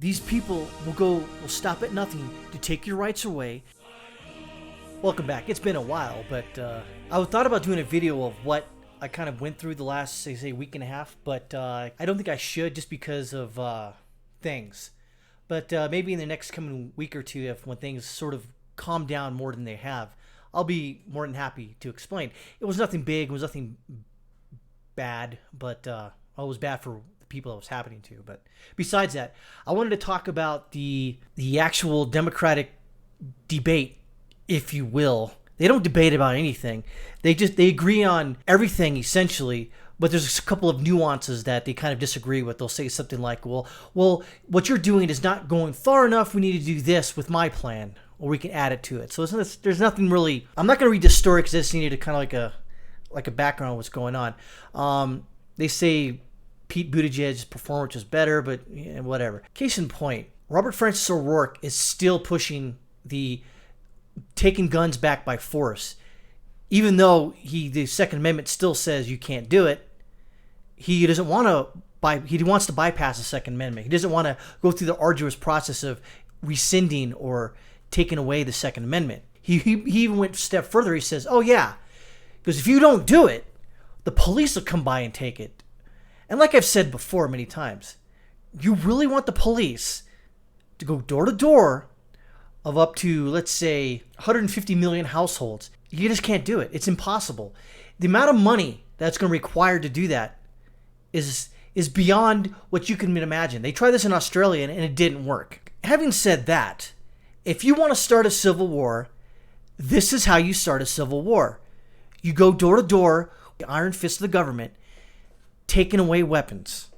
These people will stop at nothing to take your rights away. Welcome back. It's been a while, but I thought about doing a video of what I kind of went through the last, say week and a half, but I don't think I should just because of things. But maybe in the next coming week or two, when things sort of calm down more than they have, I'll be more than happy to explain. It was nothing big. It was nothing bad, but it was bad for the people it was happening to. But besides that, I wanted to talk about the actual Democratic debate, if you will. They don't debate about anything. They agree on everything essentially, but there's a couple of nuances that they kind of disagree with. They'll say something like, well, what you're doing is not going far enough. We need to do this with my plan, or we can add it to it. So there's nothing really. I'm not going to read this story because I just needed kind of like a background on what's going on. They say Pete Buttigieg's performance was better, but whatever. Case in point, Robert Francis O'Rourke is still pushing the taking guns back by force, even though the Second Amendment still says you can't do it. He doesn't want to he wants to bypass the Second Amendment. He doesn't want to go through the arduous process of rescinding or taking away the Second Amendment. He even went a step further. He says, oh yeah, because if you don't do it, the police will come by and take it. And like I've said before many times, you really want the police to go door to door of up to, let's say, 150 million households. You just can't do it. It's impossible. The amount of money that's going to require to do that is beyond what you can imagine. They tried this in Australia and it didn't work. Having said that, if you want to start a civil war, this is how you start a civil war. You go door to door, the iron fist of the government, taking away weapons.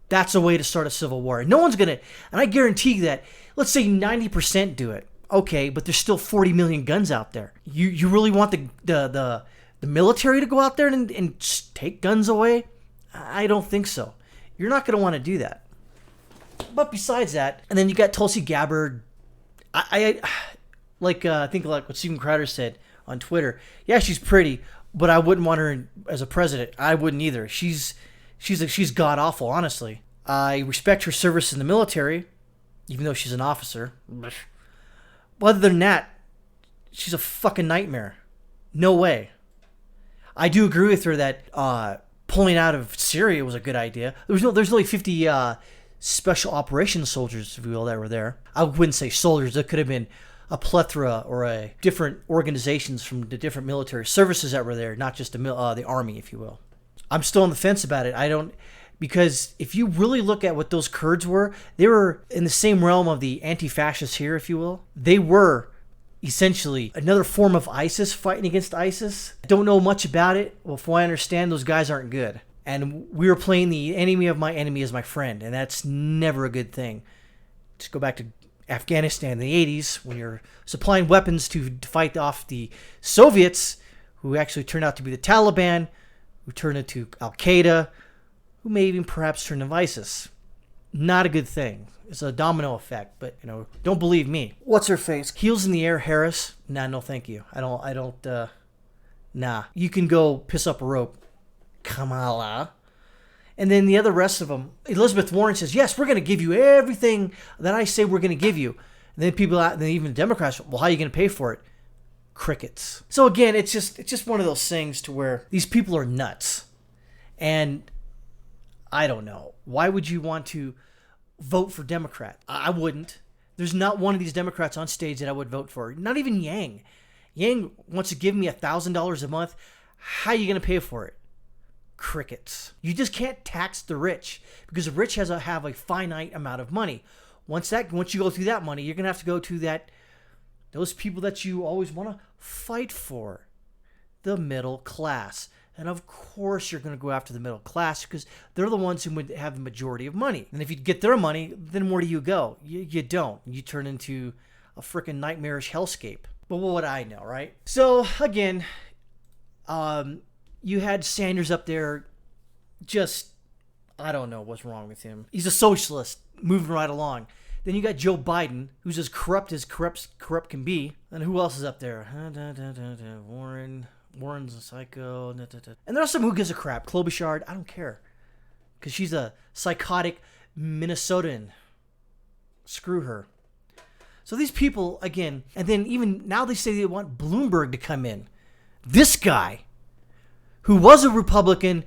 That's a way to start a civil war. No one's going to, and I guarantee that, let's say 90% do it. Okay, but there's still 40 million guns out there. You really want the military to go out there and take guns away? I don't think so. You're not going to want to do that. But besides that, and then you got Tulsi Gabbard. I think like what Steven Crowder said on Twitter. Yeah, she's pretty, but I wouldn't want her as a president. I wouldn't either. She's god awful, honestly. I respect her service in the military, even though she's an officer. But other than that, she's a fucking nightmare. No way. I do agree with her that pulling out of Syria was a good idea. There's only 50 special operations soldiers, if you will, that were there. I wouldn't say soldiers. It could have been a plethora or a different organizations from the different military services that were there, not just the army, if you will. I'm still on the fence about it. Because if you really look at what those Kurds were, they were in the same realm of the anti-fascists here, if you will. They were essentially another form of ISIS fighting against ISIS. I don't know much about it. Well, from what I understand, those guys aren't good. And we were playing the enemy of my enemy as my friend, and that's never a good thing. Just go back to Afghanistan in the 80s when you're supplying weapons to fight off the Soviets, who actually turned out to be the Taliban, who turned into Al-Qaeda, who may even perhaps turn into ISIS. Not a good thing. It's a domino effect, but don't believe me. What's her face? Heels in the air, Harris? Nah, no thank you. I don't, nah. You can go piss up a rope, Kamala. And then the other rest of them, Elizabeth Warren says, yes, we're going to give you everything that I say we're going to give you. And then people, then even Democrats, well, how are you going to pay for it? Crickets. So again, it's just one of those things to where these people are nuts. And I don't know. Why would you want to vote for Democrat? I wouldn't. There's not one of these Democrats on stage that I would vote for. Not even Yang. Yang wants to give me $1,000 a month. How are you going to pay for it? Crickets. You just can't tax the rich because the rich have a finite amount of money. Once you go through that money, you're going to have to go to those people that you always want to fight for, the middle class. And of course you're going to go after the middle class because they're the ones who would have the majority of money. And if you get their money, then where do you go? You don't. You turn into a freaking nightmarish hellscape. But what would I know, right? So again, you had Sanders up there. I don't know what's wrong with him. He's a socialist, moving right along. Then you got Joe Biden, who's as corrupt can be. And who else is up there? Warren's a psycho. And there's some who gives a crap. Klobuchar, I don't care. Because she's a psychotic Minnesotan. Screw her. So these people, again, and then even now they say they want Bloomberg to come in. This guy, who was a Republican,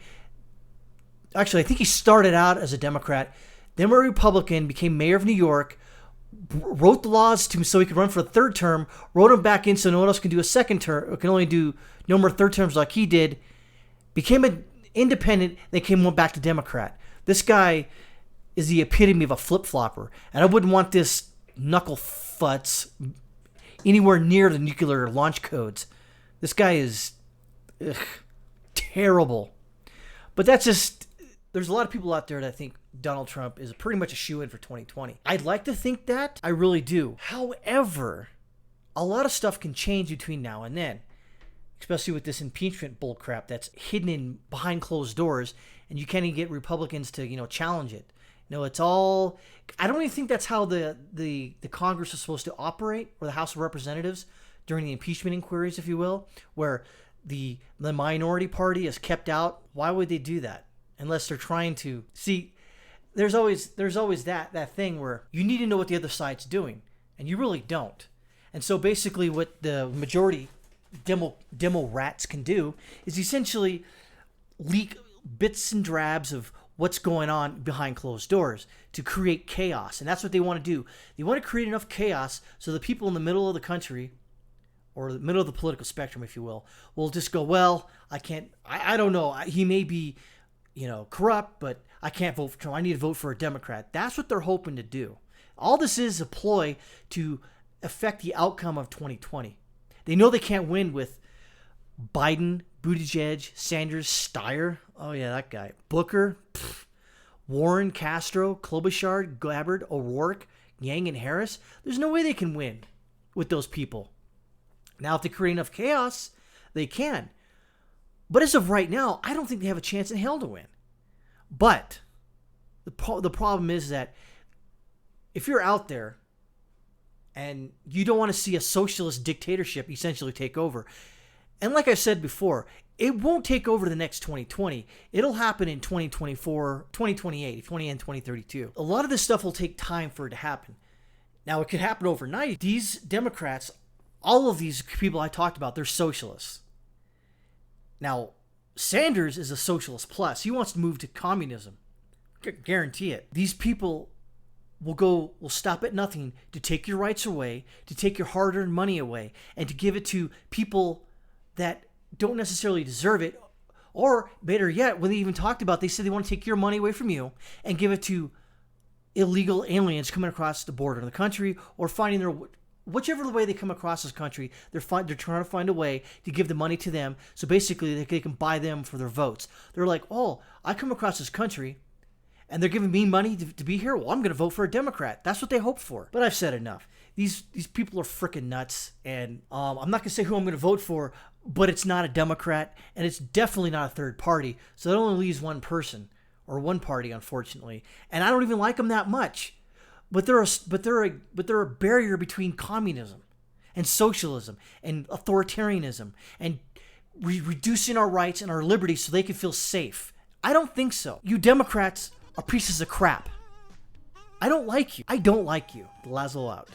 actually, I think he started out as a Democrat, then were a Republican, became mayor of New York, wrote the laws so he could run for a third term, wrote them back in so no one else can do a second term, can only do no more third terms like he did, became an independent, they came back to Democrat. This guy is the epitome of a flip-flopper, and I wouldn't want this knuckle futz anywhere near the nuclear launch codes. This guy is terrible. But that's just, there's a lot of people out there that think Donald Trump is pretty much a shoo-in for 2020. I'd like to think that. I really do. However, a lot of stuff can change between now and then, especially with this impeachment bullcrap that's hidden in behind closed doors, and you can't even get Republicans to, challenge it. It's all, I don't even think that's how the Congress is supposed to operate, or the House of Representatives during the impeachment inquiries, if you will, where the minority party is kept out. Why would they do that? Unless they're trying to see, there's always that thing where you need to know what the other side's doing, and you really don't. And so basically what the majority demo rats can do is essentially leak bits and drabs of what's going on behind closed doors to create chaos. And that's what they want to do. They want to create enough chaos so the people in the middle of the country, or the middle of the political spectrum, if you will just go, well, I don't know. He may be, corrupt, but I can't vote for Trump. I need to vote for a Democrat. That's what they're hoping to do. All this is a ploy to affect the outcome of 2020. They know they can't win with Biden, Buttigieg, Sanders, Steyer. Oh yeah, that guy. Booker, Warren, Castro, Klobuchar, Gabbard, O'Rourke, Yang, and Harris. There's no way they can win with those people. Now, if they create enough chaos, they can. But as of right now, I don't think they have a chance in hell to win. But the problem is that if you're out there and you don't want to see a socialist dictatorship essentially take over, and like I said before, it won't take over the next 2020. It'll happen in 2024, 2028, 20 and 2032. A lot of this stuff will take time for it to happen. Now, it could happen overnight. These Democrats, all of these people I talked about, they're socialists. Now, Sanders is a socialist plus. He wants to move to communism. Guarantee it. These people will stop at nothing to take your rights away, to take your hard-earned money away, and to give it to people that don't necessarily deserve it. Or, better yet, when they even talked about, they said they want to take your money away from you and give it to illegal aliens coming across the border of the country, or finding their, whichever way they come across this country, they're trying to find a way to give the money to them, so basically they can buy them for their votes. They're like, oh, I come across this country, and they're giving me money to be here? Well, I'm going to vote for a Democrat. That's what they hope for. But I've said enough. These people are freaking nuts, and I'm not going to say who I'm going to vote for, but it's not a Democrat, and it's definitely not a third party, so that only leaves one person, or one party, unfortunately. And I don't even like them that much. But they're a barrier between communism and socialism and authoritarianism and reducing our rights and our liberties so they can feel safe. I don't think so. You Democrats are pieces of crap. I don't like you. The Laszlo out.